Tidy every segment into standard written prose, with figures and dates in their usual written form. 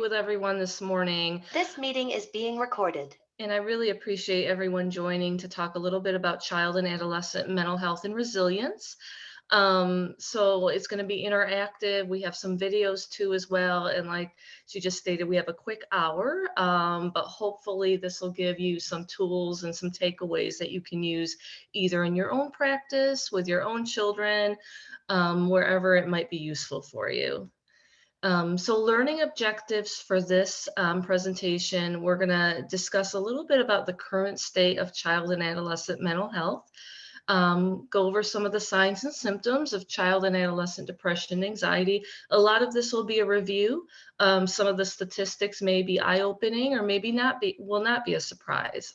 With everyone this morning. This meeting is being recorded. And I really appreciate everyone joining to talk a little bit about child and adolescent mental health and resilience. So it's going to be interactive. We have some videos too as well. And like she just stated, we have a quick hour, but hopefully this will give you some tools and some takeaways that you can use either in your own practice, with your own children, wherever it might be useful for you. So learning objectives for this presentation, we're going to discuss a little bit about the current state of child and adolescent mental health, go over some of the signs and symptoms of child and adolescent depression and anxiety. A lot of this will be a review. Some of the statistics may be eye-opening or maybe will not be a surprise.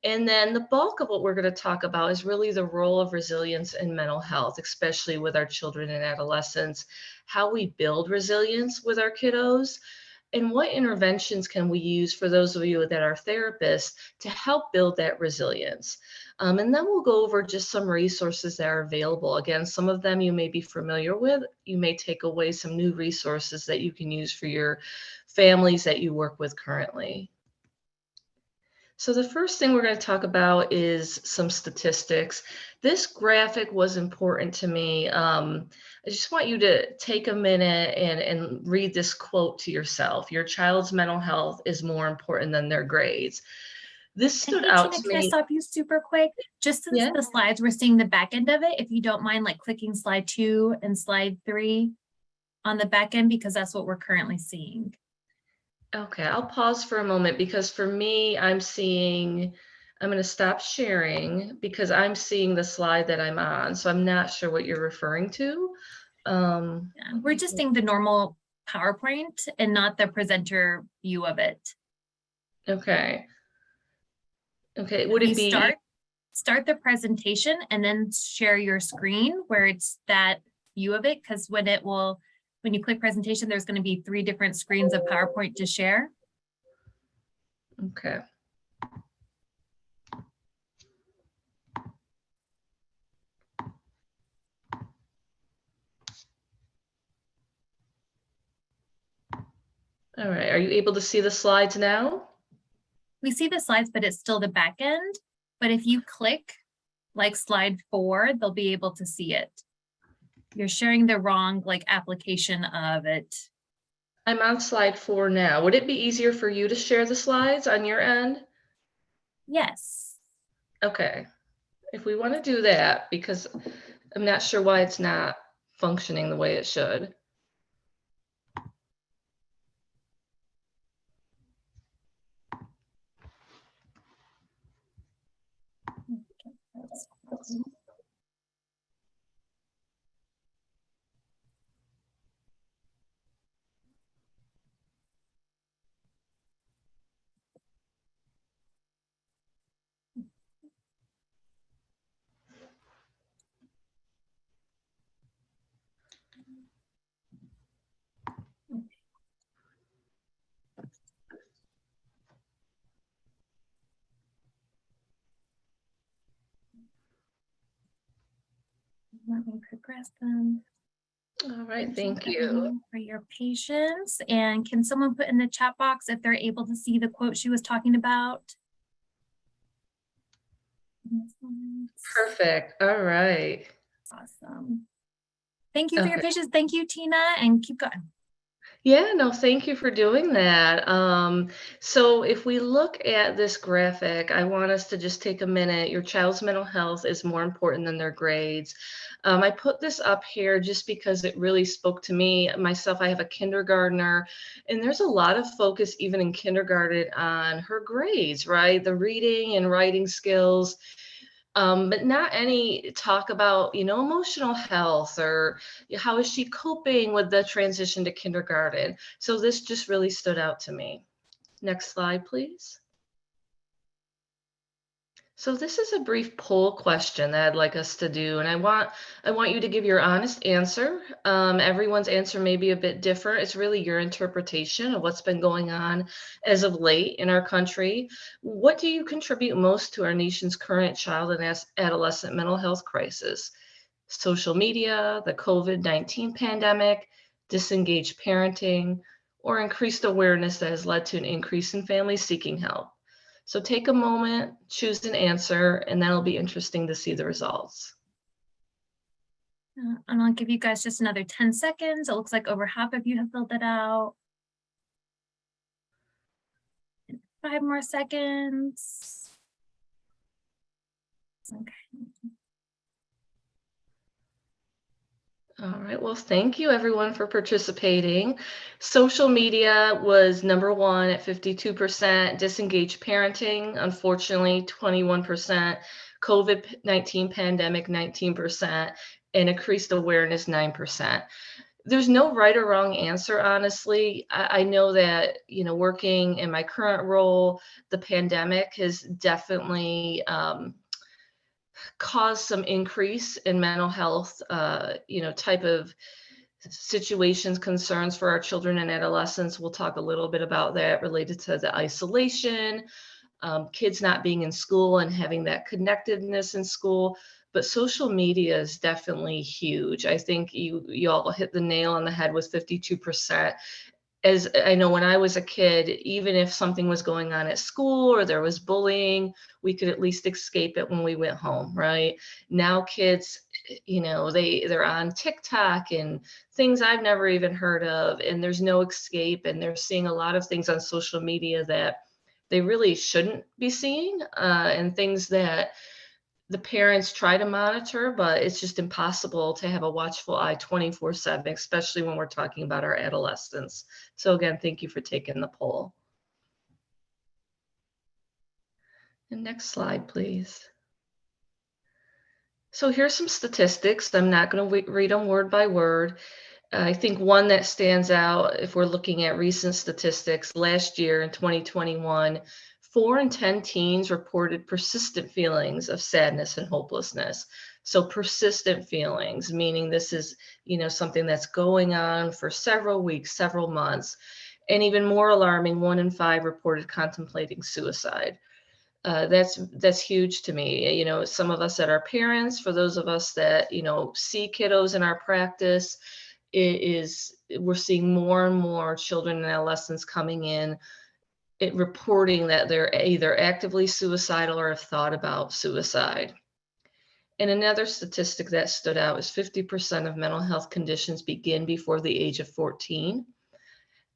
And then the bulk of what we're going to talk about is really the role of resilience in mental health, especially with our children and adolescents, how we build resilience with our kiddos, and what interventions can we use for those of you that are therapists to help build that resilience. And then we'll go over just some resources that are available. Again, some of them you may be familiar with. You may take away some new resources that you can use for your families that you work with currently. So the first thing we're going to talk about is some statistics. This graphic was important to me. I just want you to take a minute and read this quote to yourself. Your child's mental health is more important than their grades. This stood out to me. Can I stop you super quick? Just since the slides, we're seeing the back end of it. If you don't mind, like clicking slide 2 and slide 3 on the back end, because that's what we're currently seeing. Okay, I'll pause for a moment because for me, I'm going to stop sharing because I'm seeing the slide that I'm on. So I'm not sure what you're referring to. Yeah, we're just seeing the normal PowerPoint and not the presenter view of it. Okay. Okay, would it be start the presentation and then share your screen where it's that view of it? Because when you click presentation, there's going to be 3 different screens of PowerPoint to share. Okay. All right, are you able to see the slides now? We see the slides, but it's still the back end. But if you click like slide 4, they'll be able to see it. You're sharing the wrong application of it. I'm on slide 4 now. Would it be easier for you to share the slides on your end? Yes. Okay. If we want to do that, because I'm not sure why it's not functioning the way it should. Let me progress them. All right, thank you for your patience. And can someone put in the chat box if they're able to see the quote she was talking about? Perfect. All right. Awesome. Thank you for your patience. Thank you, Tina, and keep going. Yeah, no, thank you for doing that. So if we look at this graphic, I want us to just take a minute. Your child's mental health is more important than their grades. I put this up here just because it really spoke to me. Myself, I have a kindergartner, and there's a lot of focus even in kindergarten on her grades, right? The reading and writing skills. But not any talk about, emotional health or how is she coping with the transition to kindergarten. So this just really stood out to me. Next slide, please. So this is a brief poll question that I'd like us to do, and I want you to give your honest answer. Everyone's answer may be a bit different. It's really your interpretation of what's been going on as of late in our country. What do you contribute most to our nation's current child and adolescent mental health crisis? Social media, the COVID-19 pandemic, disengaged parenting, or increased awareness that has led to an increase in families seeking help? So take a moment, choose an answer, and that'll be interesting to see the results. And I'll give you guys just another 10 seconds. It looks like over half of you have filled it out. 5 more seconds. Okay. All right, well, thank you everyone for participating. Social media was number one at 52%, disengaged parenting, unfortunately, 21%, COVID-19 pandemic, 19%, and increased awareness, 9%. There's no right or wrong answer, honestly. I know that, working in my current role, the pandemic has definitely caused some increase in mental health, type of situations, concerns for our children and adolescents. We'll talk a little bit about that related to the isolation, kids not being in school and having that connectedness in school. But social media is definitely huge. I think you all hit the nail on the head with 52%. As I know, when I was a kid, even if something was going on at school or there was bullying, we could at least escape it when we went home, right? Now kids, they're on TikTok and things I've never even heard of, and there's no escape, and they're seeing a lot of things on social media that they really shouldn't be seeing, and things that the parents try to monitor, but it's just impossible to have a watchful eye 24/7, especially when we're talking about our adolescents. So again, thank you for taking the poll. And next slide, please. So here's some statistics. I'm not going to read them word by word. I think one that stands out, if we're looking at recent statistics, last year in 2021, 4 in 10 teens reported persistent feelings of sadness and hopelessness. So persistent feelings, meaning this is, something that's going on for several weeks, several months. And even more alarming, 1 in 5 reported contemplating suicide. That's huge to me. Some of us that are parents, for those of us that, see kiddos in our practice, we're seeing more and more children and adolescents coming in, reporting that they're either actively suicidal or have thought about suicide. And another statistic that stood out is 50% of mental health conditions begin before the age of 14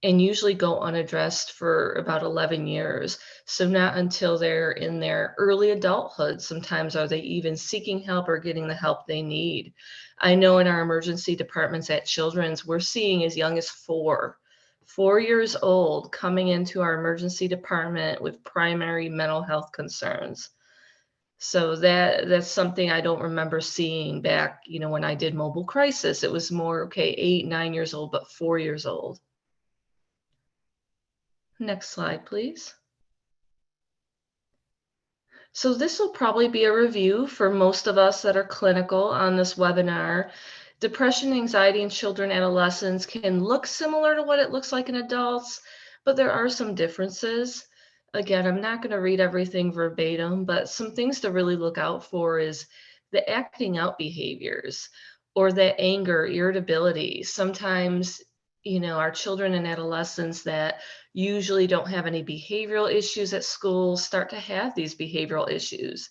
and usually go unaddressed for about 11 years. So not until they're in their early adulthood, sometimes are they even seeking help or getting the help they need. I know in our emergency departments at Children's, we're seeing as young as 4 years old coming into our emergency department with primary mental health concerns. So that's something I don't remember seeing back, when I did mobile crisis. It was more, 8, 9 years old, but 4 years old. Next slide, please. So this will probably be a review for most of us that are clinical on this webinar. Depression, anxiety in children and adolescents can look similar to what it looks like in adults, but there are some differences. Again, I'm not going to read everything verbatim, but some things to really look out for is the acting out behaviors or the anger, irritability. Sometimes, our children and adolescents that usually don't have any behavioral issues at school start to have these behavioral issues.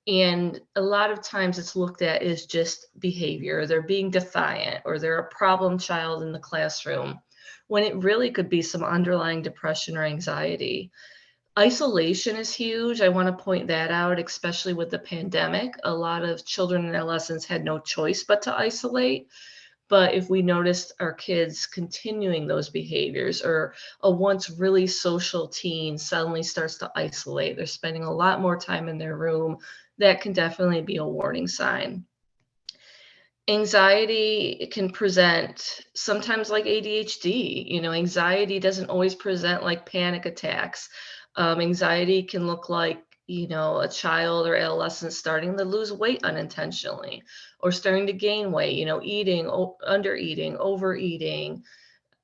And a lot of times it's looked at as just behavior. They're being defiant or they're a problem child in the classroom, when it really could be some underlying depression or anxiety. Isolation is huge. I want to point that out, especially with the pandemic. A lot of children and adolescents had no choice but to isolate. But if we noticed our kids continuing those behaviors, or a once really social teen suddenly starts to isolate, they're spending a lot more time in their room, that can definitely be a warning sign. Anxiety can present sometimes like ADHD. Anxiety doesn't always present like panic attacks. Anxiety can look like, a child or adolescent starting to lose weight unintentionally or starting to gain weight, eating, under eating, overeating,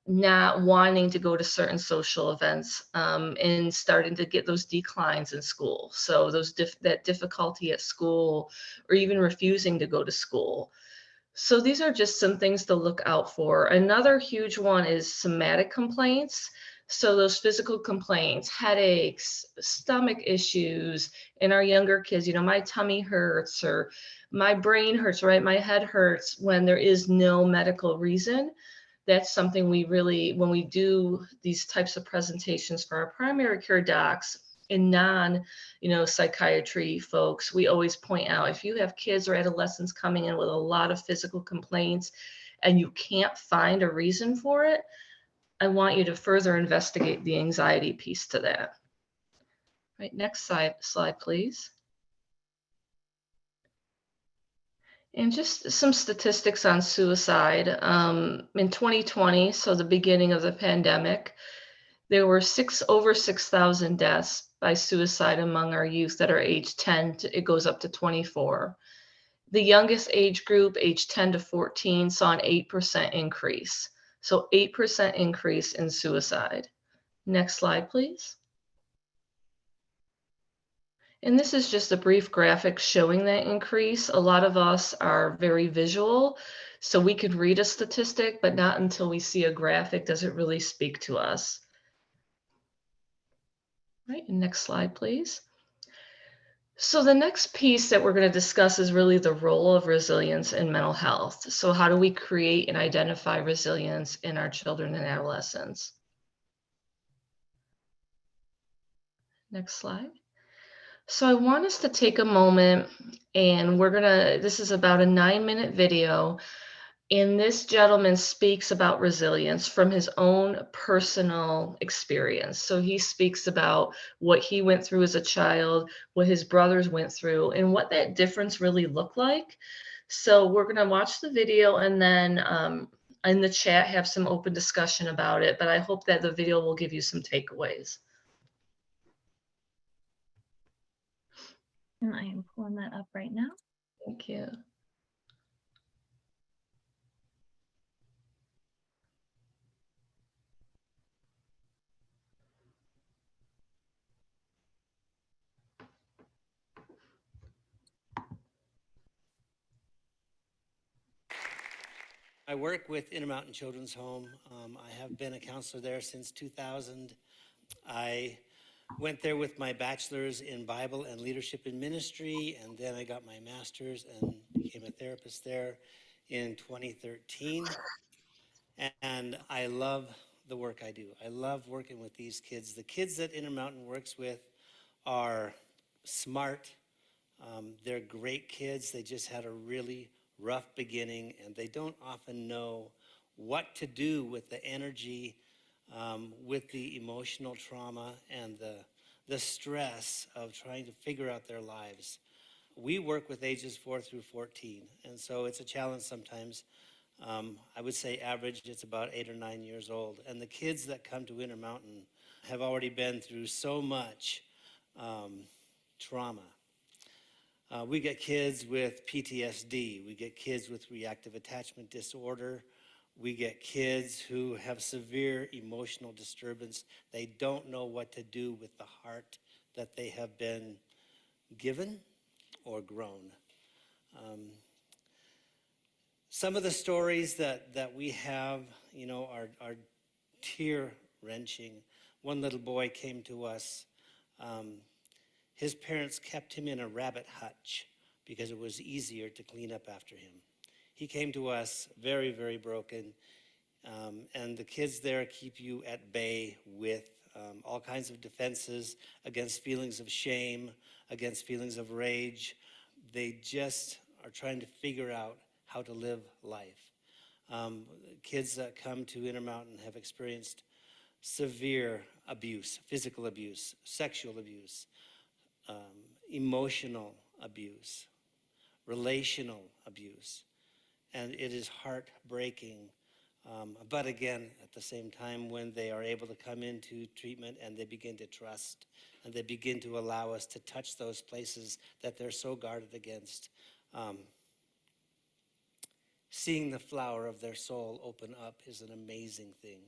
not wanting to go to certain social events, and starting to get those declines in school. So that difficulty at school or even refusing to go to school. So these are just some things to look out for. Another huge one is somatic complaints. So those physical complaints, headaches, stomach issues in our younger kids, my tummy hurts or my brain hurts, right? My head hurts when there is no medical reason. That's something we really, when we do these types of presentations for our primary care docs and psychiatry folks, we always point out if you have kids or adolescents coming in with a lot of physical complaints and you can't find a reason for it, I want you to further investigate the anxiety piece to that. Right, next slide, please. And just some statistics on suicide. In 2020, so the beginning of the pandemic, there were over 6,000 deaths by suicide among our youth that are age 10 it goes up to 24. The youngest age group, age 10 to 14, saw an 8% increase. So 8% increase in suicide. Next slide, please. And this is just a brief graphic showing that increase. A lot of us are very visual, so we could read a statistic, but not until we see a graphic does it really speak to us. Right, next slide, please. So the next piece that we're going to discuss is really the role of resilience in mental health. So how do we create and identify resilience in our children and adolescents? Next slide. So I want us to take a moment and this is about a 9-minute video. And this gentleman speaks about resilience from his own personal experience. So he speaks about what he went through as a child, what his brothers went through, and what that difference really looked like. So we're going to watch the video and then in the chat have some open discussion about it. But I hope that the video will give you some takeaways. And I am pulling that up right now. Thank you. I work with Intermountain Children's Home. I have been a counselor there since 2000. I went there with my bachelor's in Bible and leadership in ministry, and then I got my master's and became a therapist there in 2013. And I love the work I do. I love working with these kids. The kids that Intermountain works with are smart. They're great kids. They just had a really rough beginning, and they don't often know what to do with the energy, with the emotional trauma, and the stress of trying to figure out their lives. We work with ages 4 through 14, and so it's a challenge sometimes. I would say average, it's about 8 or 9 years old. And the kids that come to Intermountain have already been through so much trauma. We get kids with PTSD. We get kids with reactive attachment disorder. We get kids who have severe emotional disturbance. They don't know what to do with the heart that they have been given or grown. Some of the stories that we have, are tear-wrenching. One little boy came to us. His parents kept him in a rabbit hutch because it was easier to clean up after him. He came to us very, very broken. And the kids there keep you at bay with all kinds of defenses against feelings of shame, against feelings of rage. They just are trying to figure out how to live life. Kids that come to Intermountain have experienced severe abuse, physical abuse, sexual abuse, emotional abuse, relational abuse. And it is heartbreaking. But again, at the same time, when they are able to come into treatment and they begin to trust and they begin to allow us to touch those places that they're so guarded against, seeing the flower of their soul open up is an amazing thing.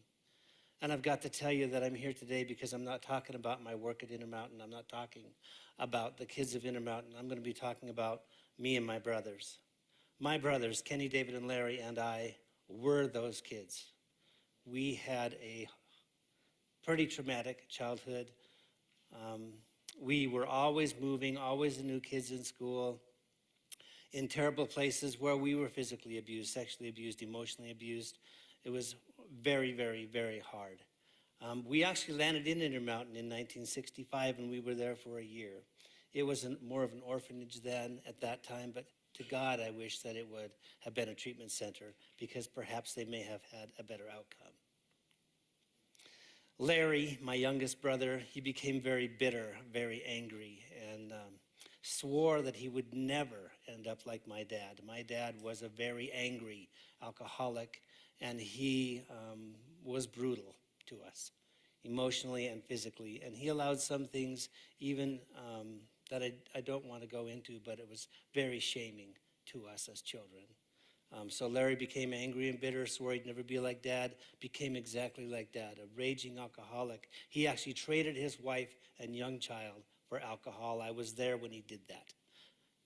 And I've got to tell you that I'm here today because I'm not talking about my work at Intermountain. I'm not talking about the kids of Intermountain. I'm going to be talking about me and my brothers. My brothers, Kenny, David, and Larry, and I were those kids. We had a pretty traumatic childhood. We were always moving, always the new kids in school, in terrible places where we were physically abused, sexually abused, emotionally abused. It was very, very, very hard. We actually landed in Intermountain in 1965, and we were there for a year. It was more of an orphanage then at that time, but to God, I wish that it would have been a treatment center, because perhaps they may have had a better outcome. Larry, my youngest brother, he became very bitter, very angry, and swore that he would never end up like my dad. My dad was a very angry alcoholic, and he was brutal to us, emotionally and physically. And he allowed some things even that I don't want to go into, but it was very shaming to us as children. So Larry became angry and bitter, swore he'd never be like Dad, became exactly like Dad, a raging alcoholic. He actually traded his wife and young child for alcohol. I was there when he did that.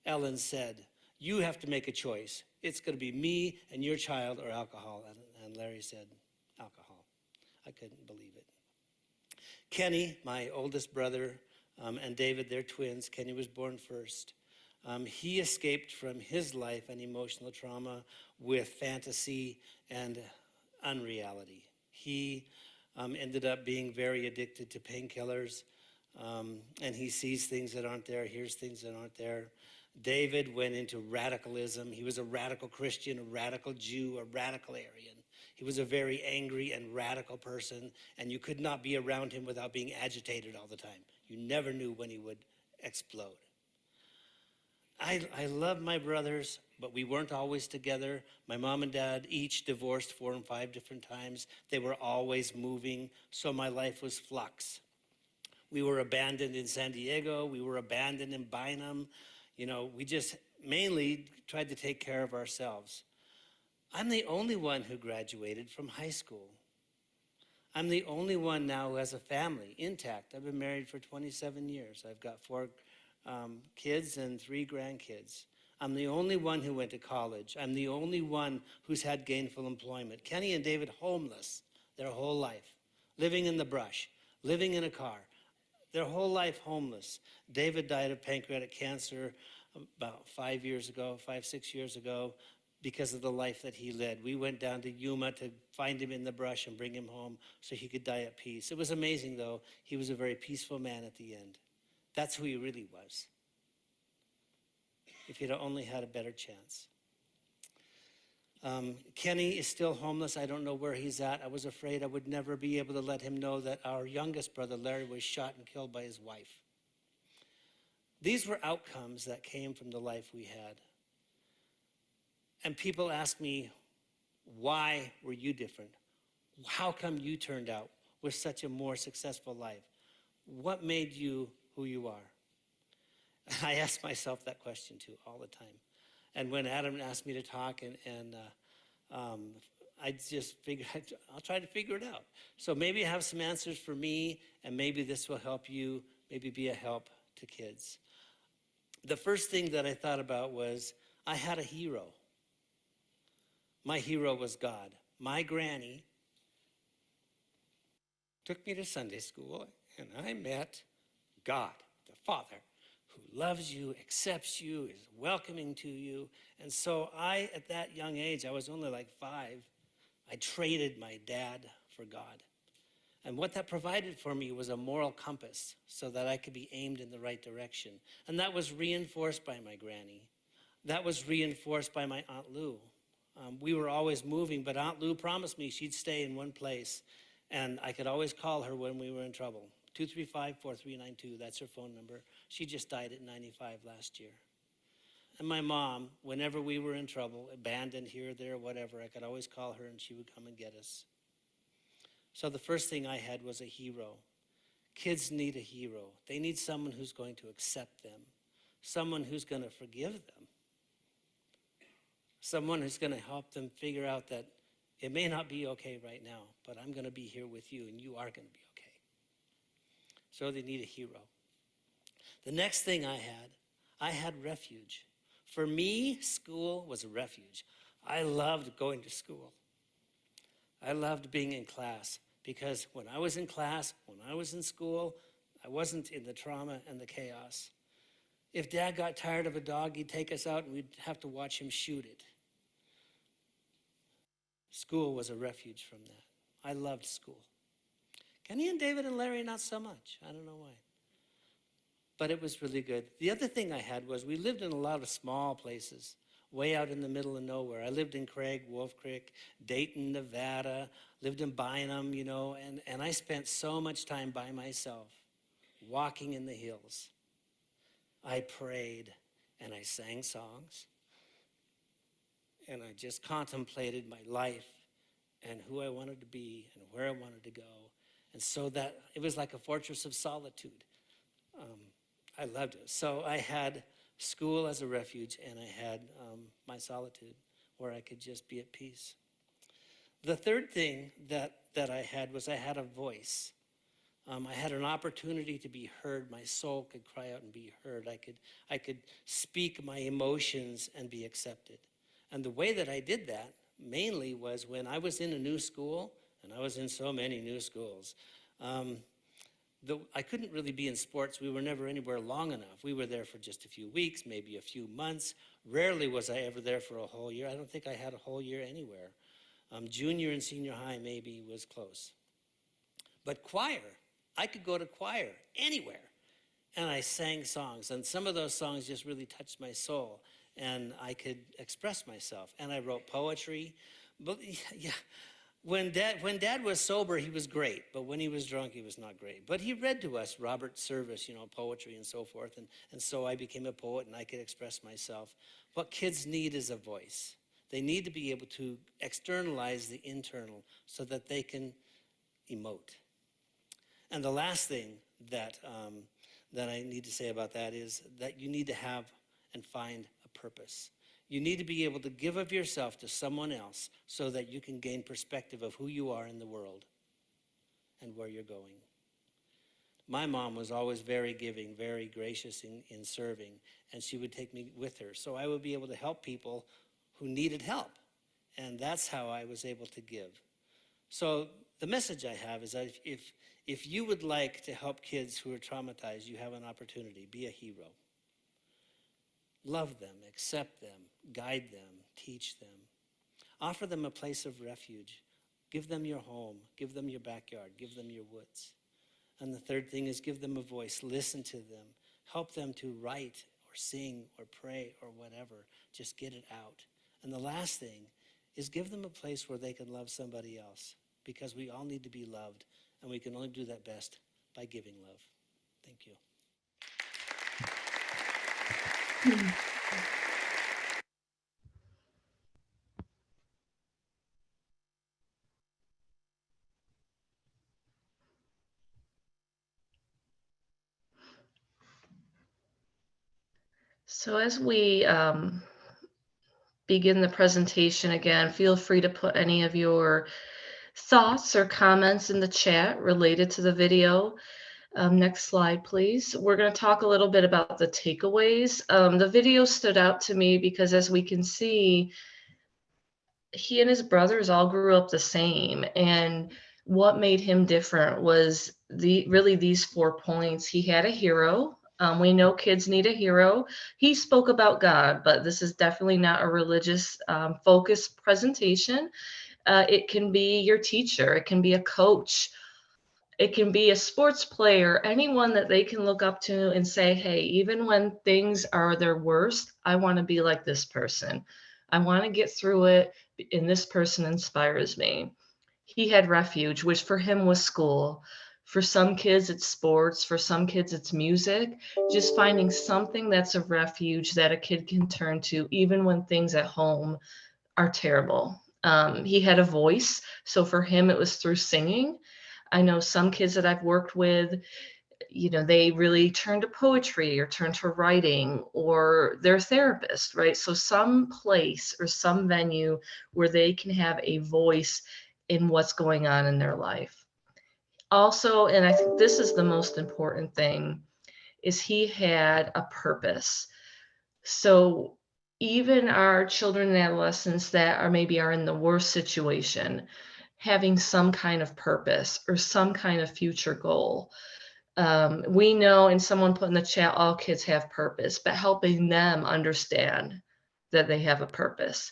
Ellen said, "You have to make a choice. It's going to be me and your child or alcohol." And Larry said, "Alcohol." I couldn't believe it. Kenny, my oldest brother, and David, they're twins. Kenny was born first. He escaped from his life and emotional trauma with fantasy and unreality. He ended up being very addicted to painkillers, and he sees things that aren't there, hears things that aren't there. David went into radicalism. He was a radical Christian, a radical Jew, a radical Aryan. He was a very angry and radical person, and you could not be around him without being agitated all the time. You never knew when he would explode. I love my brothers, but we weren't always together. My mom and dad each divorced 4 and 5 different times. They were always moving, so my life was flux. We were abandoned in San Diego. We were abandoned in Bynum. You know, we just mainly tried to take care of ourselves. I'm the only one who graduated from high school. I'm the only one now who has a family intact. I've been married for 27 years. I've got 4 kids and 3 grandkids. I'm the only one who went to college. I'm the only one who's had gainful employment. Kenny and David, homeless their whole life, living in the brush, living in a car, their whole life homeless. David died of pancreatic cancer about 5 years ago, 5, 6 years ago, because of the life that he led. We went down to Yuma to find him in the brush and bring him home so he could die at peace. It was amazing, though. He was a very peaceful man at the end. That's who he really was. If he'd only had a better chance. Kenny is still homeless. I don't know where he's at. I was afraid I would never be able to let him know that our youngest brother, Larry, was shot and killed by his wife. These were outcomes that came from the life we had. And people ask me, why were you different? How come you turned out with such a more successful life? What made you who you are? I ask myself that question too all the time. And when Adam asked me to talk, I just figured I'll try to figure it out. So maybe I have some answers for me, and maybe this will help you, maybe be a help to kids. The first thing that I thought about was I had a hero. My hero was God. My granny took me to Sunday school, and I met God, the Father, who loves you, accepts you, is welcoming to you. And so I, at that young age, I was only like 5, I traded my dad for God. And what that provided for me was a moral compass so that I could be aimed in the right direction. And that was reinforced by my granny. That was reinforced by my Aunt Lou. We were always moving, but Aunt Lou promised me she'd stay in one place, and I could always call her when we were in trouble. 235-4392, that's her phone number. She just died at 95 last year. And my mom, whenever we were in trouble, abandoned here, there, whatever, I could always call her and she would come and get us. So the first thing I had was a hero. Kids need a hero. They need someone who's going to accept them, someone who's going to forgive them, someone who's going to help them figure out that it may not be okay right now, but I'm going to be here with you and you are going to be okay. So they need a hero. The next thing I had refuge. For me, school was a refuge. I loved going to school. I loved being in class because when I was in class, when I was in school, I wasn't in the trauma and the chaos. If Dad got tired of a dog, he'd take us out and we'd have to watch him shoot it. School was a refuge from that. I loved school. Kenny and David and Larry, not so much. I don't know why. But it was really good. The other thing I had was we lived in a lot of small places, way out in the middle of nowhere. I lived in Craig, Wolf Creek, Dayton, Nevada, lived in Bynum, you know, and I spent so much time by myself, walking in the hills. I prayed and I sang songs and I just contemplated my life and who I wanted to be and where I wanted to go. And so that it was like a fortress of solitude. I loved it. So I had school as a refuge and I had my solitude where I could just be at peace. The third thing that I had was I had a voice. I had an opportunity to be heard. My soul could cry out and be heard. I could speak my emotions and be accepted. And the way that I did that mainly was when I was in a new school, and I was in so many new schools. I couldn't really be in sports. We were never anywhere long enough. We were there for just a few weeks, maybe a few months. Rarely was I ever there for a whole year. I don't think I had a whole year anywhere. Junior and senior high maybe was close. But choir, I could go to choir anywhere. And I sang songs. And some of those songs just really touched my soul. And I could express myself. And I wrote poetry. But yeah, when Dad was sober, he was great. But when he was drunk, he was not great. But he read to us Robert Service, you know, poetry and so forth. And so I became a poet and I could express myself. What kids need is a voice. They need to be able to externalize the internal so that they can emote. And the last thing that I need to say about that is that you need to have and find a purpose. You need to be able to give of yourself to someone else so that you can gain perspective of who you are in the world and where you're going. My mom was always very giving, very gracious in serving, and she would take me with her. So I would be able to help people who needed help. And that's how I was able to give. So the message I have is that if you would like to help kids who are traumatized, you have an opportunity. Be a hero. Love them, accept them, guide them, teach them. Offer them a place of refuge. Give them your home. Give them your backyard. Give them your woods. And the third thing is give them a voice. Listen to them. Help them to write or sing or pray or whatever. Just get it out. And the last thing is give them a place where they can love somebody else, because we all need to be loved, and we can only do that best by giving love. Thank you. So as we begin the presentation again, feel free to put any of your thoughts or comments in the chat related to the video. Next slide, please. We're going to talk a little bit about the takeaways. The video stood out to me because, as we can see, he and his brothers all grew up the same. And what made him different was really these 4 points. He had a hero. We know kids need a hero. He spoke about God, but this is definitely not a religious focused presentation. It can be your teacher. It can be a coach. It can be a sports player, anyone that they can look up to and say, hey, even when things are their worst, I want to be like this person. I want to get through it, and this person inspires me. He had refuge, which for him was school. For some kids, it's sports. For some kids, it's music. Just finding something that's a refuge that a kid can turn to, even when things at home are terrible. He had a voice. So for him, it was through singing. I know some kids that I've worked with, you know, they really turn to poetry or turn to writing, or their therapist, right? So some place or some venue where they can have a voice in what's going on in their life. Also, and I think this is the most important thing, is he had a purpose. So even our children and adolescents that are in the worst situation, having some kind of purpose or some kind of future goal. We know, and someone put in the chat, all kids have purpose, but helping them understand that they have a purpose.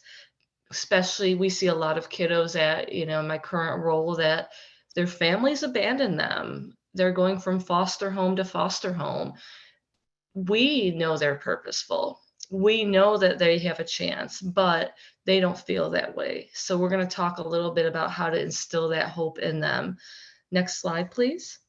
Especially, we see a lot of kiddos at, my current role that their families abandon them. They're going from foster home to foster home. We know they're purposeful. We know that they have a chance, but they don't feel that way. So we're going to talk a little bit about how to instill that hope in them. Next slide, please.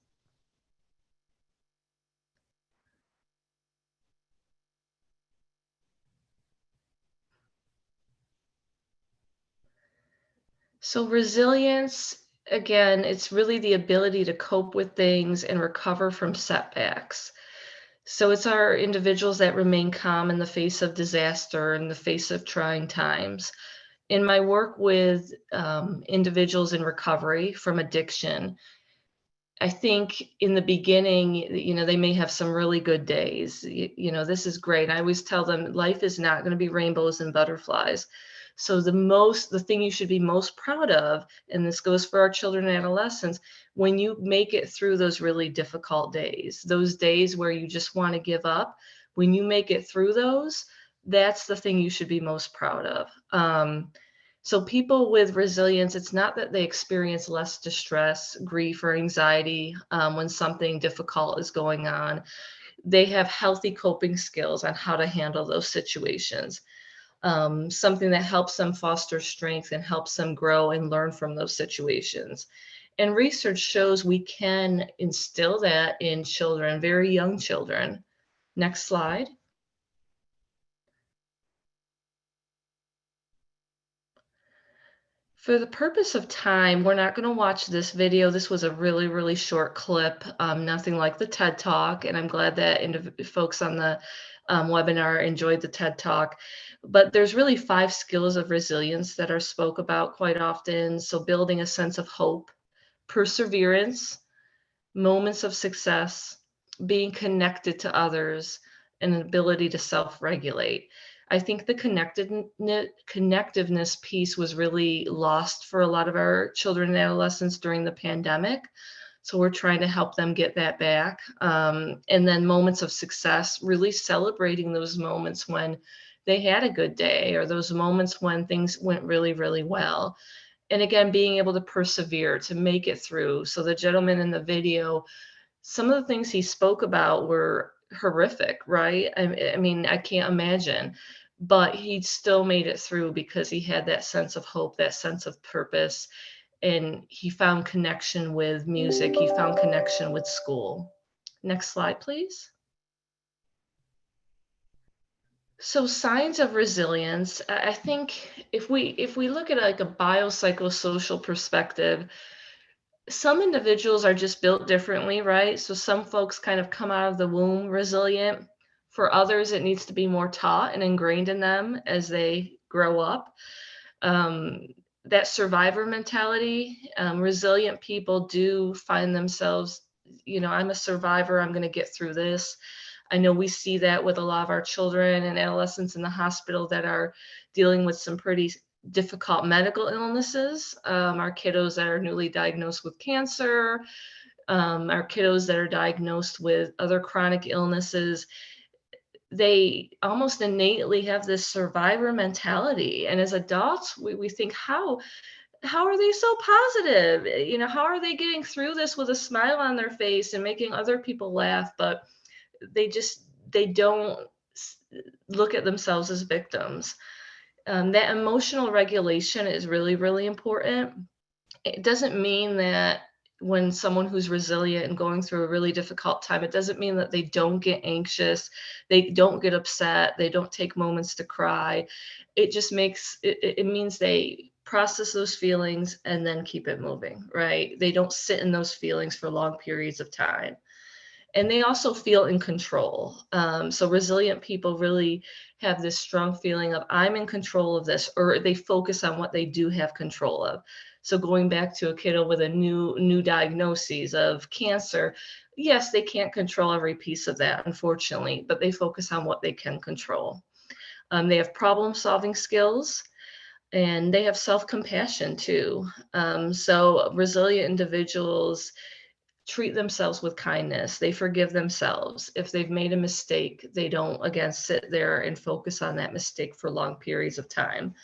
So resilience, again, it's really the ability to cope with things and recover from setbacks. So it's our individuals that remain calm in the face of disaster, in the face of trying times. In my work with individuals in recovery from addiction, I think in the beginning, they may have some really good days. This is great. I always tell them life is not going to be rainbows and butterflies. So the thing you should be most proud of, and this goes for our children and adolescents, when you make it through those really difficult days, those days where you just want to give up, when you make it through those, that's the thing you should be most proud of. So people with resilience, it's not that they experience less distress, grief, or anxiety when something difficult is going on. They have healthy coping skills on how to handle those situations. Something that helps them foster strength and helps them grow and learn from those situations. And research shows we can instill that in children, very young children. Next slide. For the purpose of time, we're not going to watch this video. This was a really, really short clip, nothing like the TED Talk, and I'm glad that folks on the webinar enjoyed the TED Talk. But there's really 5 skills of resilience that are spoke about quite often. So building a sense of hope, perseverance, moments of success, being connected to others, and an ability to self-regulate. I think the connectiveness piece was really lost for a lot of our children and adolescents during the pandemic. So we're trying to help them get that back. And then moments of success, really celebrating those moments when they had a good day or those moments when things went really, really well. And again, being able to persevere, to make it through. So the gentleman in the video, some of the things he spoke about were horrific, right? I mean, I can't imagine, but he still made it through because he had that sense of hope, that sense of purpose, and he found connection with music. He found connection with school. Next slide, please. So signs of resilience, I think if we look at like a biopsychosocial perspective, some individuals are just built differently, right? So some folks kind of come out of the womb resilient. For others, it needs to be more taught and ingrained in them as they grow up. That survivor mentality, resilient people do find themselves, I'm a survivor, I'm going to get through this. I know we see that with a lot of our children and adolescents in the hospital that are dealing with some pretty difficult medical illnesses, our kiddos that are newly diagnosed with cancer, our kiddos that are diagnosed with other chronic illnesses. They almost innately have this survivor mentality. And as adults, we think, how are they so positive? How are they getting through this with a smile on their face and making other people laugh? But they don't look at themselves as victims. That emotional regulation is really, really important. It doesn't mean that when someone who's resilient and going through a really difficult time, it doesn't mean that they don't get anxious, they don't get upset, they don't take moments to cry. It just it means they process those feelings and then keep it moving, right? They don't sit in those feelings for long periods of time. And they also feel in control. So resilient people really have this strong feeling of I'm in control of this, or they focus on what they do have control of. So going back to a kiddo with a new diagnoses of cancer, yes, they can't control every piece of that, unfortunately, but they focus on what they can control. They have problem-solving skills, and they have self-compassion too. So resilient individuals treat themselves with kindness. They forgive themselves. If they've made a mistake, they don't, again, sit there and focus on that mistake for long periods of time.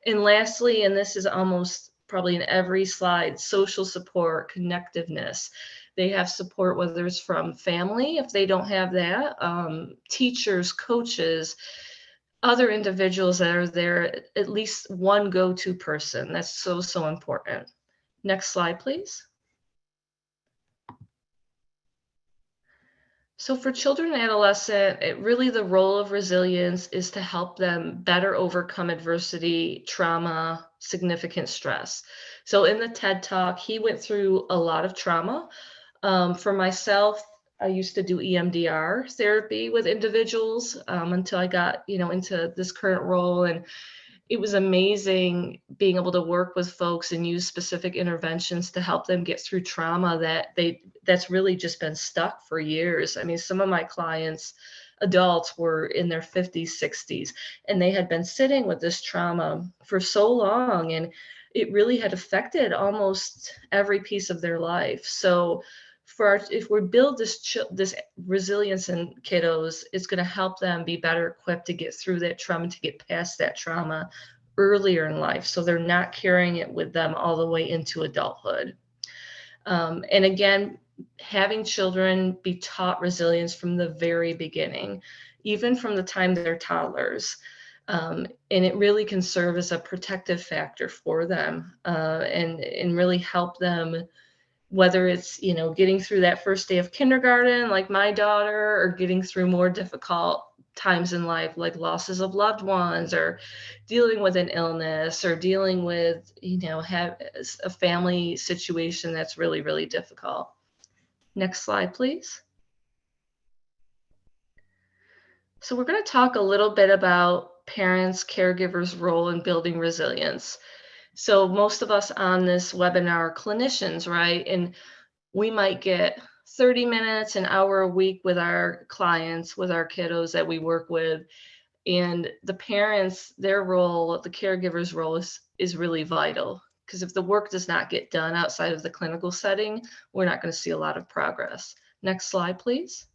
And lastly, and this is almost probably in every slide, social support, connectiveness. They have support, whether it's from family, if they don't have that, teachers, coaches, other individuals that are there, at least one go-to person. That's so, so important. Next slide, please. So for children and adolescent, really the role of resilience is to help them better overcome adversity, trauma, significant stress. So in the TED Talk, he went through a lot of trauma. For myself, I used to do EMDR therapy with individuals until I got, into this current role. And it was amazing being able to work with folks and use specific interventions to help them get through trauma that's really just been stuck for years. I mean, some of my clients, adults, were in their 50s, 60s, and they had been sitting with this trauma for so long, and it really had affected almost every piece of their life. So if we build this resilience in kiddos, it's going to help them be better equipped to get through that trauma, to get past that trauma earlier in life, so they're not carrying it with them all the way into adulthood. And again, having children be taught resilience from the very beginning, even from the time they're toddlers. And it really can serve as a protective factor for them, and really help them, whether it's, getting through that first day of kindergarten, like my daughter, or getting through more difficult times in life, like losses of loved ones, or dealing with an illness, or dealing with, have a family situation that's really, really difficult. Next slide, please. So we're going to talk a little bit about parents, caregivers' role in building resilience. So most of us on this webinar are clinicians, right? And we might get 30 minutes, an hour a week with our clients, with our kiddos that we work with. And the parents, their role, the caregiver's role is really vital, because if the work does not get done outside of the clinical setting, we're not going to see a lot of progress. Next slide, please.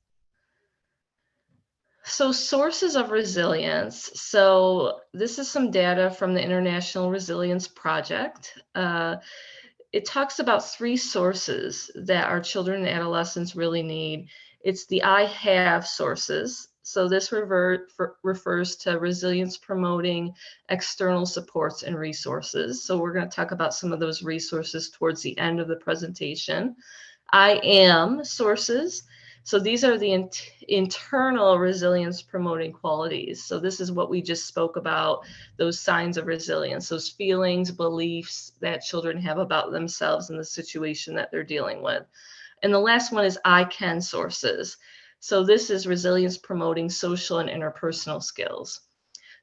So sources of resilience. So this is some data from the International Resilience Project. It talks about 3 sources that our children and adolescents really need. It's the I have sources. So this refers to resilience promoting external supports and resources. So we're going to talk about some of those resources towards the end of the presentation. I am sources. So these are the internal resilience promoting qualities. So this is what we just spoke about, those signs of resilience, those feelings, beliefs that children have about themselves and the situation that they're dealing with. And the last one is I can sources. So this is resilience promoting social and interpersonal skills.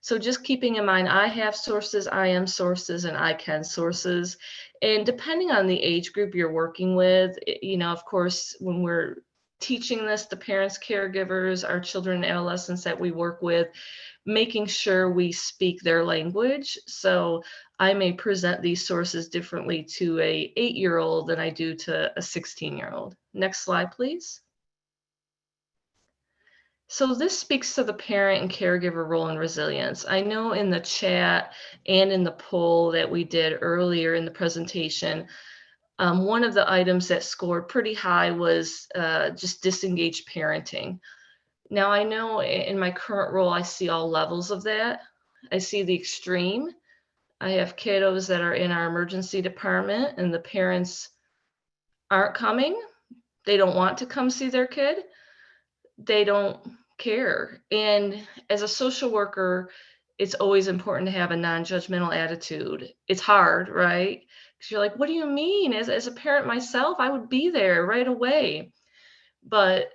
So just keeping in mind, I have sources, I am sources, and I can sources. And depending on the age group you're working with, of course, when we're teaching this to parents, caregivers, our children and adolescents that we work with, making sure we speak their language. So I may present these sources differently to a 8-year-old than I do to a 16-year-old. Next slide, please. So this speaks to the parent and caregiver role in resilience. I know in the chat and in the poll that we did earlier in the presentation, one of the items that scored pretty high was just disengaged parenting. Now, I know in my current role, I see all levels of that. I see the extreme. I have kiddos that are in our emergency department and the parents aren't coming. They don't want to come see their kid. They don't care. And as a social worker, it's always important to have a non-judgmental attitude. It's hard, right? Because you're like, what do you mean? As a parent myself, I would be there right away. But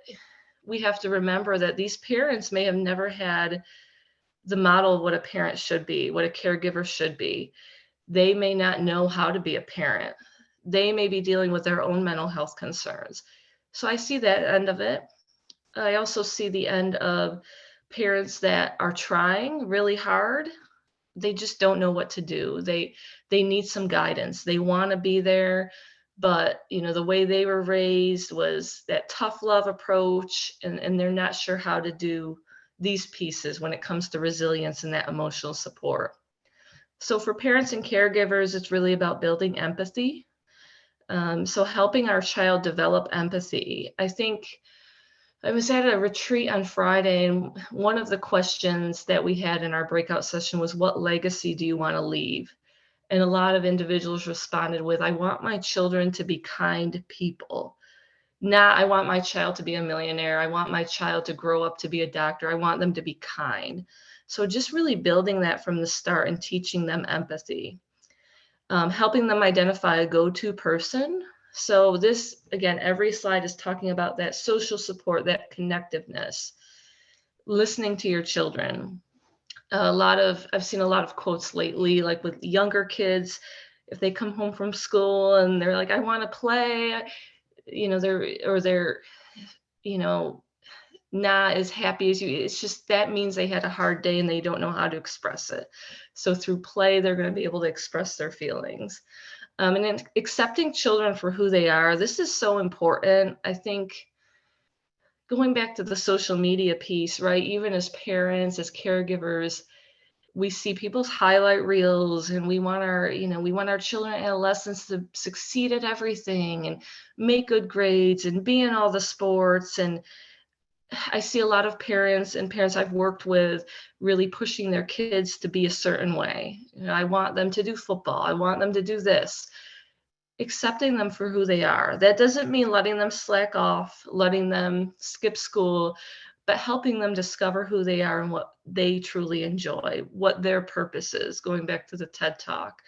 we have to remember that these parents may have never had the model of what a parent should be, what a caregiver should be. They may not know how to be a parent. They may be dealing with their own mental health concerns. So I see that end of it. I also see the end of parents that are trying really hard, they just don't know what to do. They need some guidance. They want to be there, but the way they were raised was that tough love approach, and they're not sure how to do these pieces when it comes to resilience and that emotional support. So for parents and caregivers, it's really about building empathy. So helping our child develop empathy. I think I was at a retreat on Friday, and one of the questions that we had in our breakout session was, what legacy do you want to leave? And a lot of individuals responded with, I want my children to be kind people. Not, I want my child to be a millionaire. I want my child to grow up to be a doctor. I want them to be kind. So just really building that from the start and teaching them empathy. Helping them identify a go-to person. So this, again, every slide is talking about that social support, that connectiveness, listening to your children. I've seen a lot of quotes lately, like with younger kids, if they come home from school and they're like, I want to play, they're, not as happy as you. It's just that means they had a hard day and they don't know how to express it. So through play, they're going to be able to express their feelings. And then accepting children for who they are. This is so important. I think going back to the social media piece, right? Even as parents, as caregivers, we see people's highlight reels, and we want our children and adolescents to succeed at everything and make good grades and be in all the sports. And I see a lot of parents and parents I've worked with really pushing their kids to be a certain way. I want them to do football. I want them to do this. Accepting them for who they are. That doesn't mean letting them slack off, letting them skip school, but helping them discover who they are and what they truly enjoy, what their purpose is, going back to the TED Talk,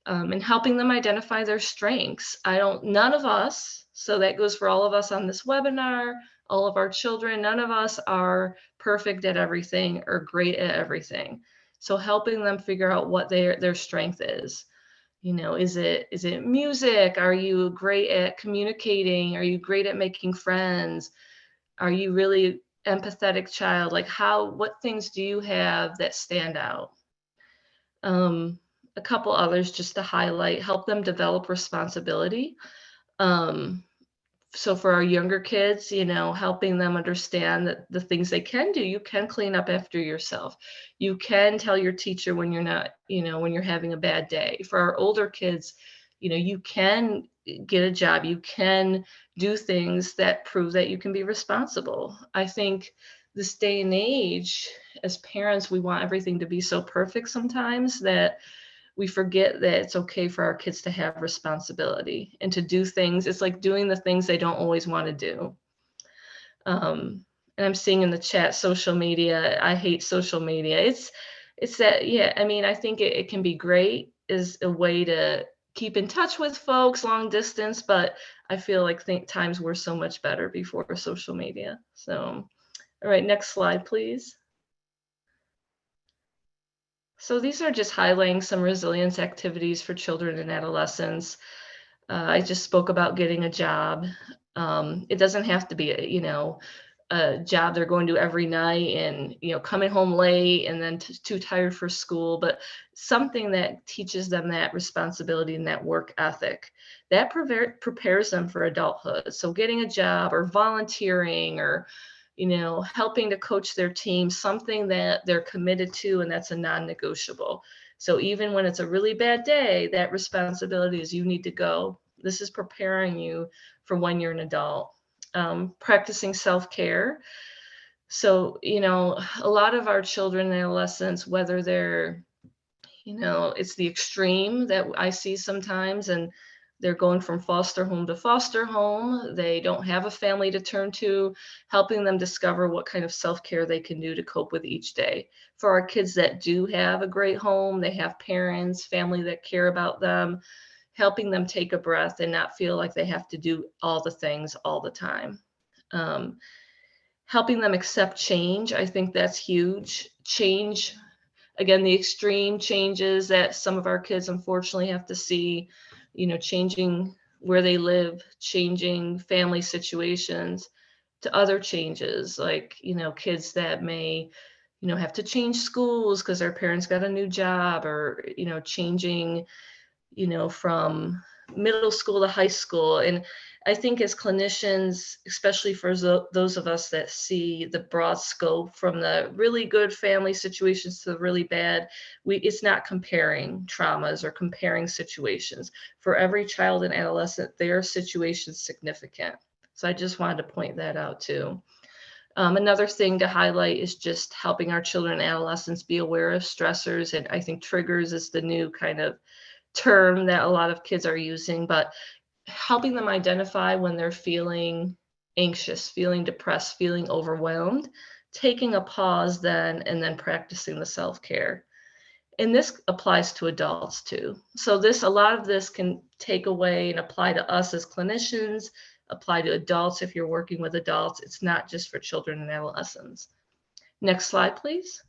and helping them identify their strengths. None of us, so that goes for all of us on this webinar, all of our children, none of us are perfect at everything or great at everything. So helping them figure out what their strength is. Is it music? Are you great at communicating? Are you great at making friends? Are you really empathetic child? Like what things do you have that stand out? A couple others just to highlight, help them develop responsibility. So for our younger kids, helping them understand that the things they can do, you can clean up after yourself. You can tell your teacher when you're not, when you're having a bad day. For our older kids, you can get a job. You can do things that prove that you can be responsible. I think this day and age, as parents, we want everything to be so perfect sometimes that we forget that it's okay for our kids to have responsibility and to do things. It's like doing the things they don't always want to do. And I'm seeing in the chat, social media. I hate social media. It's that, yeah, I think it can be great as a way to keep in touch with folks long distance, but I feel like times were so much better before social media. So, all right, next slide, please. So these are just highlighting some resilience activities for children and adolescents. I just spoke about getting a job. It doesn't have to be a job they're going to every night and coming home late and then too tired for school, but something that teaches them that responsibility and that work ethic that prepares them for adulthood. So getting a job or volunteering or helping to coach their team, something that they're committed to and that's a non-negotiable. So even when it's a really bad day, that responsibility is you need to go. This is preparing you for when you're an adult. Practicing self-care. So, a lot of our children and adolescents, whether they're, it's the extreme that I see sometimes, and they're going from foster home to foster home. They don't have a family to turn to, helping them discover what kind of self-care they can do to cope with each day. For our kids that do have a great home, they have parents, family that care about them, helping them take a breath and not feel like they have to do all the things all the time. Helping them accept change. I think that's huge. Change, again, the extreme changes that some of our kids unfortunately have to see, changing where they live, changing family situations, to other changes, like, kids that may, have to change schools because their parents got a new job, or, changing, from middle school to high school. And I think as clinicians, especially for those of us that see the broad scope from the really good family situations to the really bad, it's not comparing traumas or comparing situations. For every child and adolescent, their situation's significant. So I just wanted to point that out too. Another thing to highlight is just helping our children and adolescents be aware of stressors. And I think triggers is the new kind of term that a lot of kids are using, but helping them identify when they're feeling anxious, feeling depressed, feeling overwhelmed, taking a pause then, and then practicing the self-care. And this applies to adults too. So a lot of this can take away and apply to us as clinicians, apply to adults if you're working with adults. It's not just for children and adolescents. Next slide, please.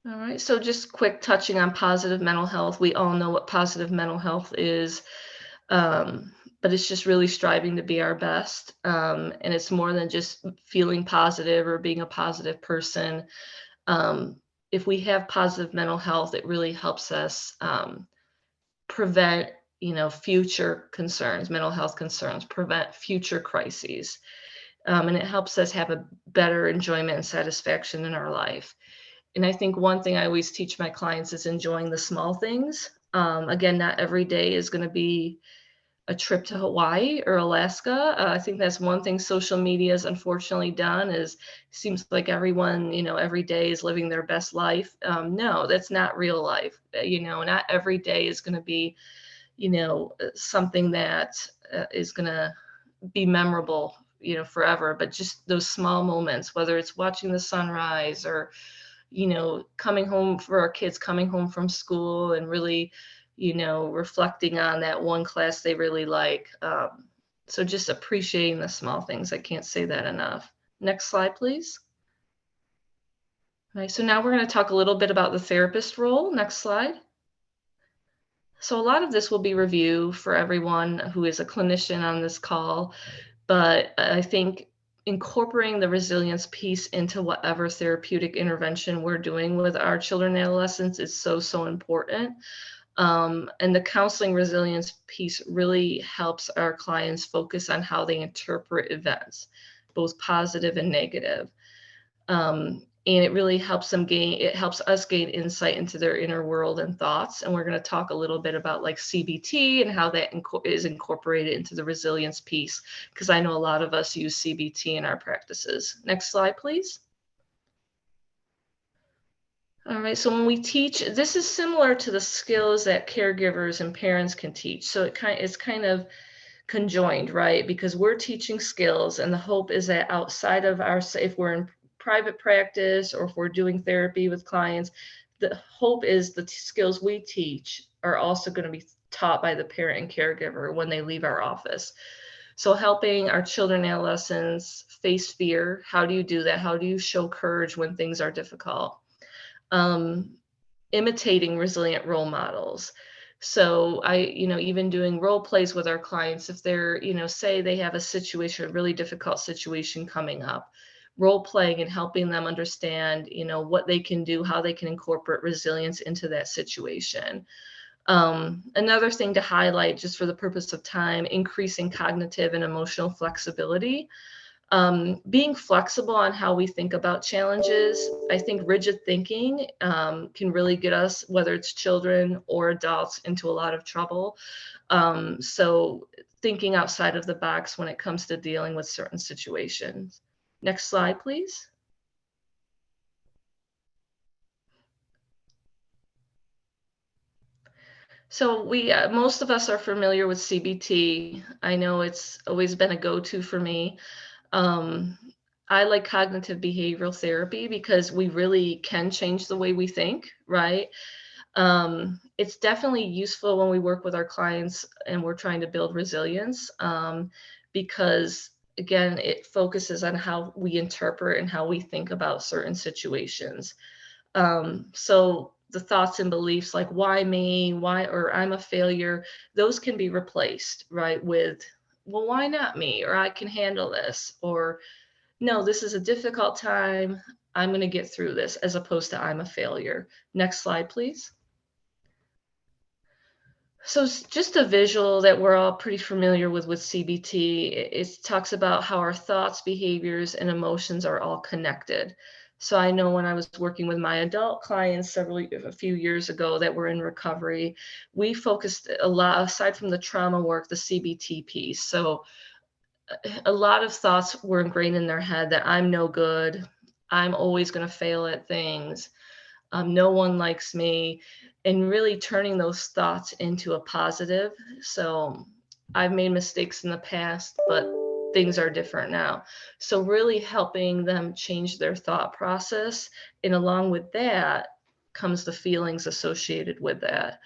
All right, so just quick touching on positive mental health. We all know what positive mental health is, but it's just really striving to be our best. And it's more than just feeling positive or being a positive person. If we have positive mental health, it really helps us prevent, future concerns, mental health concerns, prevent future crises. And it helps us have a better enjoyment and satisfaction in our life. And I think one thing I always teach my clients is enjoying the small things. Again, not every day is going to be a trip to Hawaii or Alaska. I think that's one thing social media has unfortunately done is seems like everyone, every day is living their best life. No, that's not real life. Not every day is going to be, something that is going to be memorable, forever. But just those small moments, whether it's watching the sunrise or coming home for our kids, coming home from school and really, reflecting on that one class they really like. So just appreciating the small things. I can't say that enough. Next slide, please. All right, so now we're going to talk a little bit about the therapist role. Next slide. So a lot of this will be review for everyone who is a clinician on this call, but I think incorporating the resilience piece into whatever therapeutic intervention we're doing with our children and adolescents is so, so important. And the counseling resilience piece really helps our clients focus on how they interpret events, both positive and negative. And it really helps us gain insight into their inner world and thoughts. And we're going to talk a little bit about like CBT and how that is incorporated into the resilience piece, because I know a lot of us use CBT in our practices. Next slide, please. All right, so when we teach, this is similar to the skills that caregivers and parents can teach. So it's kind of conjoined, right? Because we're teaching skills, and the hope is that outside of if we're in private practice or if we're doing therapy with clients, the hope is the skills we teach are also going to be taught by the parent and caregiver when they leave our office. So helping our children and adolescents face fear. How do you do that? How do you show courage when things are difficult? Imitating resilient role models. So even doing role plays with our clients, if they're, say they have a really difficult situation coming up, role playing and helping them understand, what they can do, how they can incorporate resilience into that situation. Another thing to highlight, just for the purpose of time, increasing cognitive and emotional flexibility. Being flexible on how we think about challenges. I think rigid thinking can really get us, whether it's children or adults, into a lot of trouble. So thinking outside of the box when it comes to dealing with certain situations. Next slide, please. So most of us are familiar with CBT. I know it's always been a go-to for me. I like cognitive behavioral therapy because we really can change the way we think, right? It's definitely useful when we work with our clients and we're trying to build resilience, because again, it focuses on how we interpret and how we think about certain situations. So the thoughts and beliefs like why me, or I'm a failure, those can be replaced, right, with well, why not me? Or I can handle this. Or no, this is a difficult time. I'm going to get through this, as opposed to I'm a failure. Next slide, please. So it's just a visual that we're all pretty familiar with CBT. It talks about how our thoughts, behaviors, and emotions are all connected. So I know when I was working with my adult clients a few years ago that were in recovery, we focused a lot, aside from the trauma work, the CBT piece. So a lot of thoughts were ingrained in their head that I'm no good, I'm always going to fail at things, no one likes me, and really turning those thoughts into a positive. So I've made mistakes in the past, but things are different now. So really helping them change their thought process. And along with that comes the feelings associated with that.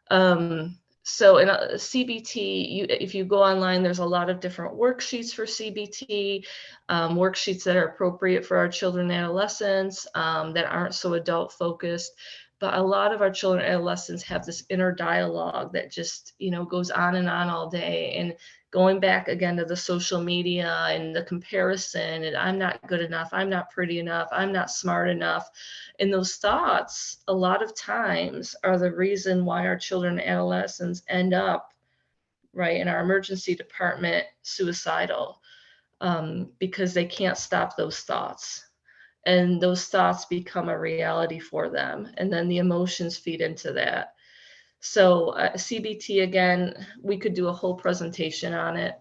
So in a CBT, if you go online, there's a lot of different worksheets for CBT, worksheets that are appropriate for our children and adolescents, that aren't so adult focused. But a lot of our children and adolescents have this inner dialogue that just, goes on and on all day. And going back again to the social media and the comparison, and I'm not good enough, I'm not pretty enough, I'm not smart enough. And those thoughts, a lot of times, are the reason why our children and adolescents end up right in our emergency department suicidal, because they can't stop those thoughts. And those thoughts become a reality for them. And then the emotions feed into that. So CBT, again, we could do a whole presentation on it.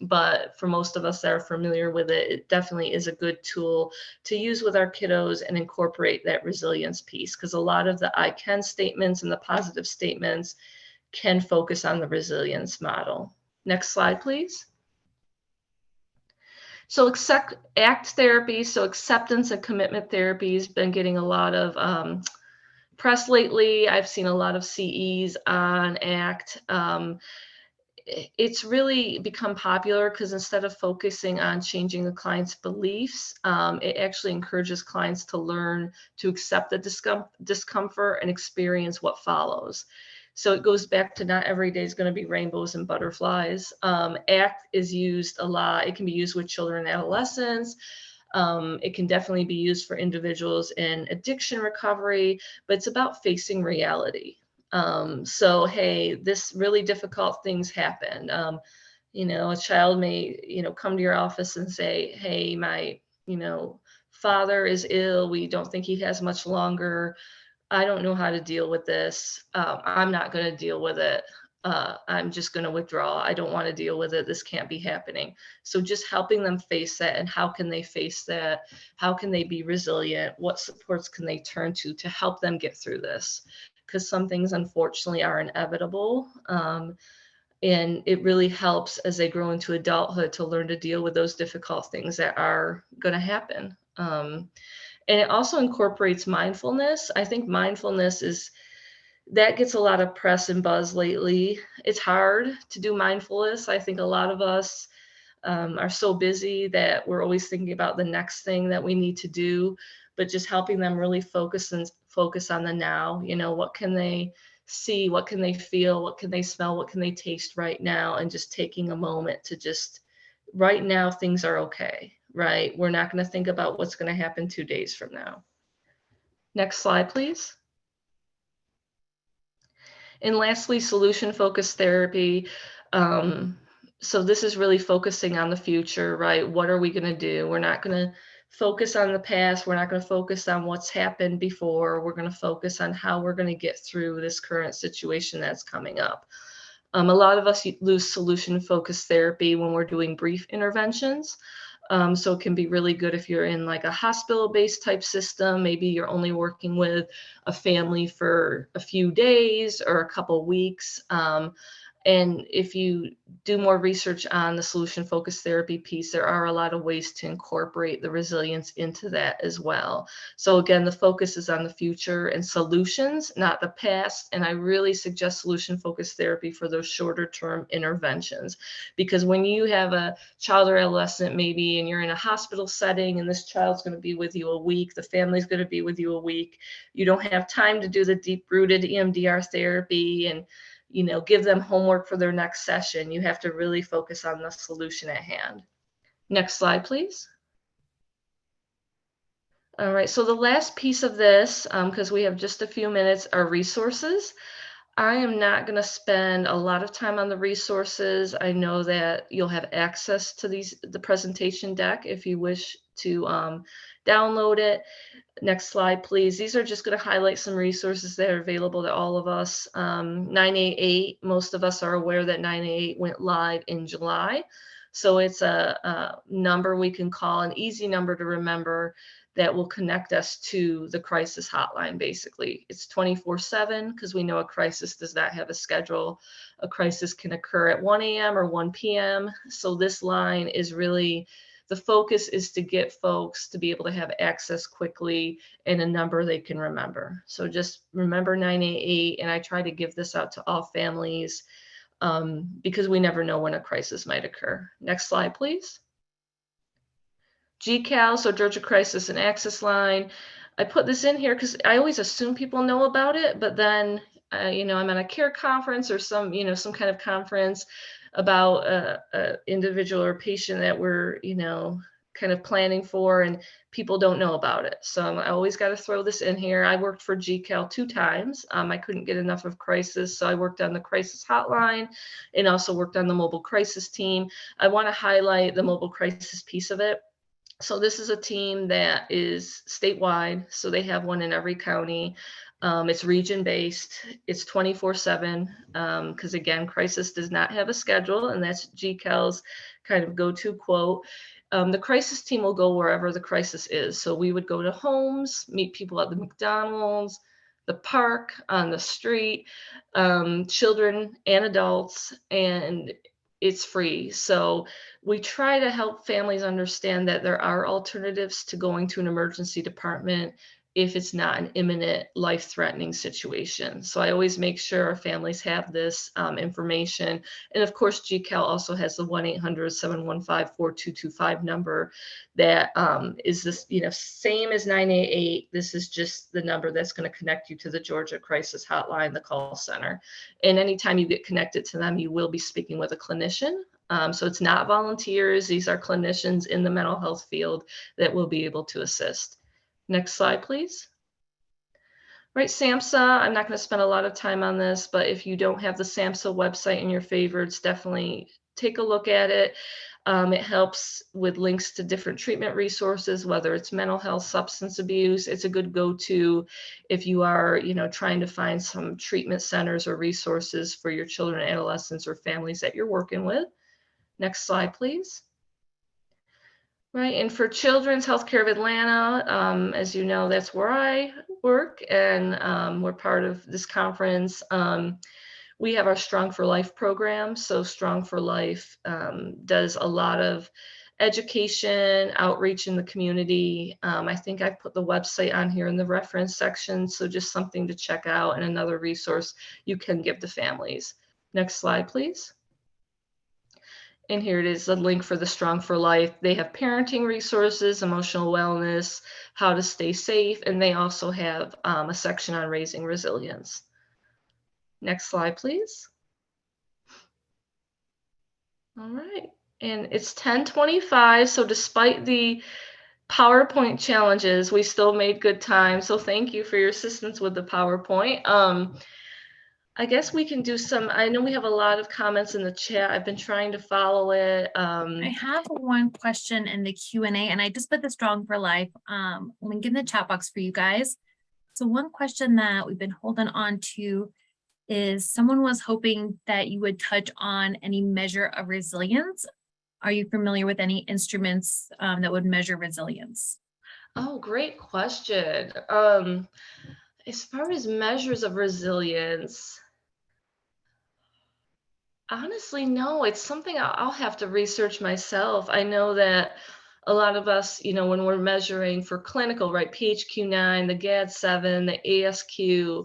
But for most of us that are familiar with it, it definitely is a good tool to use with our kiddos and incorporate that resilience piece, because a lot of the I can statements and the positive statements can focus on the resilience model. Next slide, please. So ACT therapy, so acceptance and commitment therapy, has been getting a lot of press lately. I've seen a lot of CEs on ACT. It's really become popular because instead of focusing on changing the client's beliefs, it actually encourages clients to learn to accept the discomfort and experience what follows. So it goes back to not every day is going to be rainbows and butterflies. ACT is used a lot. It can be used with children and adolescents. It can definitely be used for individuals in addiction recovery, but it's about facing reality. So, hey, this really difficult things happen. A child may, come to your office and say, hey, my, father is ill. We don't think he has much longer. I don't know how to deal with this. I'm not going to deal with it. I'm just going to withdraw. I don't want to deal with it. This can't be happening. So just helping them face that, and how can they face that? How can they be resilient? What supports can they turn to help them get through this? Because some things, unfortunately, are inevitable. And it really helps as they grow into adulthood to learn to deal with those difficult things that are going to happen. And it also incorporates mindfulness. I think mindfulness that gets a lot of press and buzz lately. It's hard to do mindfulness. I think a lot of us are so busy that we're always thinking about the next thing that we need to do, but just helping them really focus on the now. What can they see? What can they feel? What can they smell? What can they taste right now? And just taking a moment to just, right now, things are okay, right? We're not going to think about what's going to happen 2 days from now. Next slide, please. And lastly, solution-focused therapy. So this is really focusing on the future, right? What are we going to do? We're not going to focus on the past. We're not going to focus on what's happened before. We're going to focus on how we're going to get through this current situation that's coming up. A lot of us lose solution-focused therapy when we're doing brief interventions. So it can be really good if you're in like a hospital-based type system. Maybe you're only working with a family for a few days or a couple weeks. And if you do more research on the solution-focused therapy piece, there are a lot of ways to incorporate the resilience into that as well. So again, the focus is on the future and solutions, not the past. And I really suggest solution-focused therapy for those shorter-term interventions. Because when you have a child or adolescent maybe, and you're in a hospital setting, and this child's going to be with you a week, the family's going to be with you a week, you don't have time to do the deep-rooted EMDR therapy and give them homework for their next session. You have to really focus on the solution at hand. Next slide, please. All right, so the last piece of this, because we have just a few minutes, are resources. I am not going to spend a lot of time on the resources. I know that you'll have access to the presentation deck if you wish to download it. Next slide, please. These are just going to highlight some resources that are available to all of us. 988, most of us are aware that 988 went live in July. So it's a number we can call, an easy number to remember, that will connect us to the crisis hotline. Basically, it's 24/7 because we know a crisis does not have a schedule. A crisis can occur at 1 a.m. or 1 p.m. So this line is really, the focus is to get folks to be able to have access quickly and a number they can remember. So just remember 988, and I try to give this out to all families because we never know when a crisis might occur. Next slide, please. GCAL, so Georgia Crisis and Access Line. I put this in here because I always assume people know about it, but then, I'm at a care conference or some kind of conference about a individual or patient that we're, kind of planning for, and people don't know about it. So I always got to throw this in here. I worked for GCAL 2 times. I couldn't get enough of crisis, so I worked on the crisis hotline and also worked on the mobile crisis team. I want to highlight the mobile crisis piece of it. So this is a team that is statewide. So they have one in every county. It's region-based. It's 24/7 because, again, crisis does not have a schedule, and that's GCAL's kind of go-to quote. The crisis team will go wherever the crisis is. So we would go to homes, meet people at the McDonald's, the park, on the street, children and adults, and it's free. So we try to help families understand that there are alternatives to going to an emergency department if it's not an imminent life-threatening situation. So I always make sure our families have this information. And of course, GCAL also has the 1-800-715-4225 number that is this, same as 988. This is just the number that's going to connect you to the Georgia Crisis Hotline, the call center. And anytime you get connected to them, you will be speaking with a clinician. So it's not volunteers. These are clinicians in the mental health field that will be able to assist. Next slide, please. Right, SAMHSA, I'm not going to spend a lot of time on this, but if you don't have the SAMHSA website in your favorites, definitely take a look at it. It helps with links to different treatment resources, whether it's mental health, substance abuse. It's a good go-to if you are, trying to find some treatment centers or resources for your children, adolescents, or families that you're working with. Next slide, please. Right, and for Children's Healthcare of Atlanta, as you know, that's where I work, and we're part of this conference. We have our Strong for Life program. So Strong for Life does a lot of education, outreach in the community. I think I put the website on here in the reference section, so just something to check out and another resource you can give to families. Next slide, please. And here it is, a link for the Strong for Life. They have parenting resources, emotional wellness, how to stay safe, and they also have a section on raising resilience. Next slide, please. All right, and it's 10:25, so despite the PowerPoint challenges, we still made good time. So thank you for your assistance with the PowerPoint. I guess we can do some, I know we have a lot of comments in the chat. I've been trying to follow it. I have one question in the Q&A, and I just put the Strong for Life link in the chat box for you guys. So one question that we've been holding on to is someone was hoping that you would touch on any measure of resilience. Are you familiar with any instruments that would measure resilience? Oh, great question. As far as measures of resilience, honestly, no, it's something I'll have to research myself. I know that a lot of us, when we're measuring for clinical, right, PHQ-9, the GAD-7, the ASQ,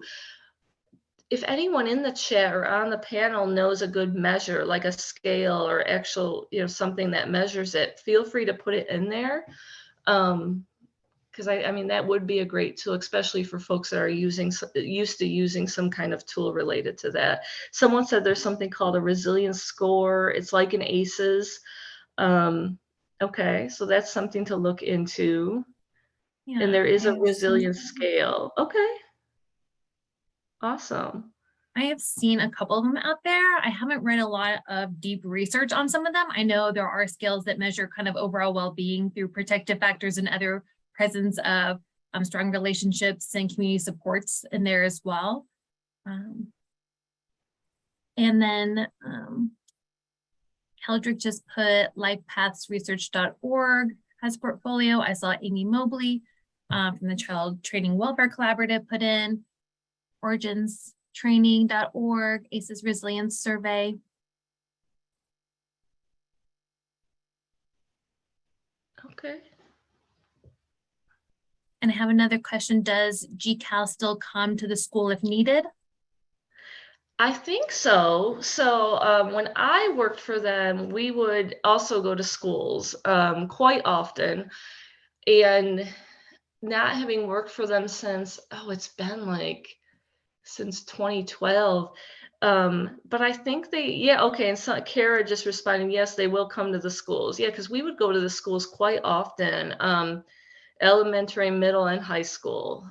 if anyone in the chat or on the panel knows a good measure, like a scale or actual, something that measures it, feel free to put it in there. because I mean, that would be a great tool, especially for folks that are used to using some kind of tool related to that. Someone said there's something called a resilience score. It's like an ACEs. Okay, so that's something to look into. Yeah, And there is I a have resilience seen- scale. Okay, awesome. I have seen a couple of them out there. I haven't read a lot of deep research on some of them. I know there are scales that measure kind of overall well-being through protective factors and other presence of strong relationships and community supports in there as well. And then Keldrick just put lifepathsresearch.org has a portfolio. I saw Amy Mobley from the Child Training Welfare Collaborative put in originstraining.org, ACEs Resilience Survey. Okay. And I have another question. Does GCAL still come to the school if needed? I think so. So when I worked for them, we would also go to schools quite often. And not having worked for them since, oh, it's been like since 2012. But I think yeah, okay. And so Kara just responding, yes, they will come to the schools. Yeah, because we would go to the schools quite often, elementary, middle, and high school.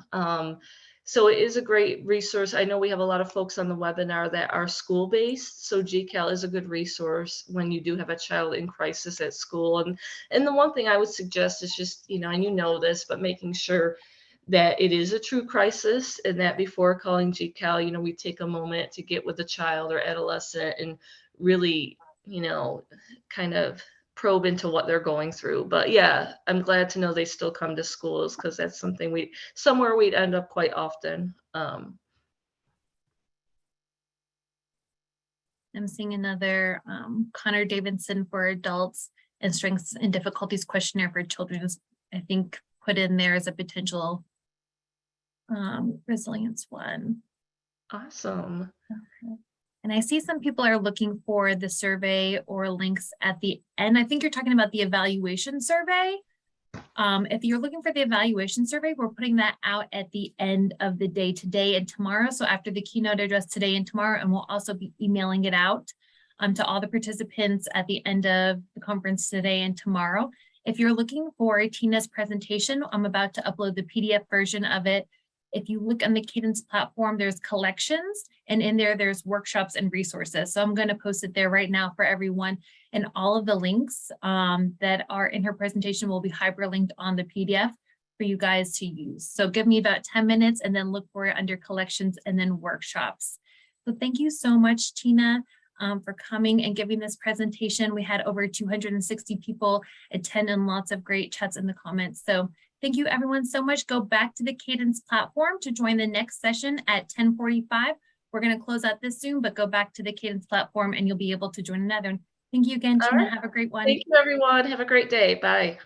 So it is a great resource. I know we have a lot of folks on the webinar that are school-based, so GCAL is a good resource when you do have a child in crisis at school. And the one thing I would suggest is just, and you know this, but making sure that it is a true crisis and that before calling GCAL, we take a moment to get with the child or adolescent and really, kind of probe into what they're going through. But yeah, I'm glad to know they still come to schools because that's something somewhere we'd end up quite often. I'm seeing another Connor Davidson for adults and strengths and difficulties questionnaire for children. I think put in there as a potential resilience one. Awesome. Okay. And I see some people are looking for the survey or links at the end. I think you're talking about the evaluation survey. If you're looking for the evaluation survey, we're putting that out at the end of the day today and tomorrow. So after the keynote address today and tomorrow, and we'll also be emailing it out to all the participants at the end of the conference today and tomorrow. If you're looking for Tina's presentation, I'm about to upload the PDF version of it. If you look on the Cadence platform, there's collections, and in there, there's workshops and resources. So I'm going to post it there right now for everyone. And all of the links that are in her presentation will be hyperlinked on the PDF for you guys to use. So give me about 10 minutes and then look for it under collections and then workshops. So thank you so much, Tina, for coming and giving this presentation. We had over 260 people attend and lots of great chats in the comments. So thank you everyone so much. Go back to the Cadence platform to join the next session at 10:45. We're going to close out this Zoom, but go back to the Cadence platform and you'll be able to join another one. Thank you again, Tina. Right. Have a great one. Thank you, everyone. Have a great day. Bye.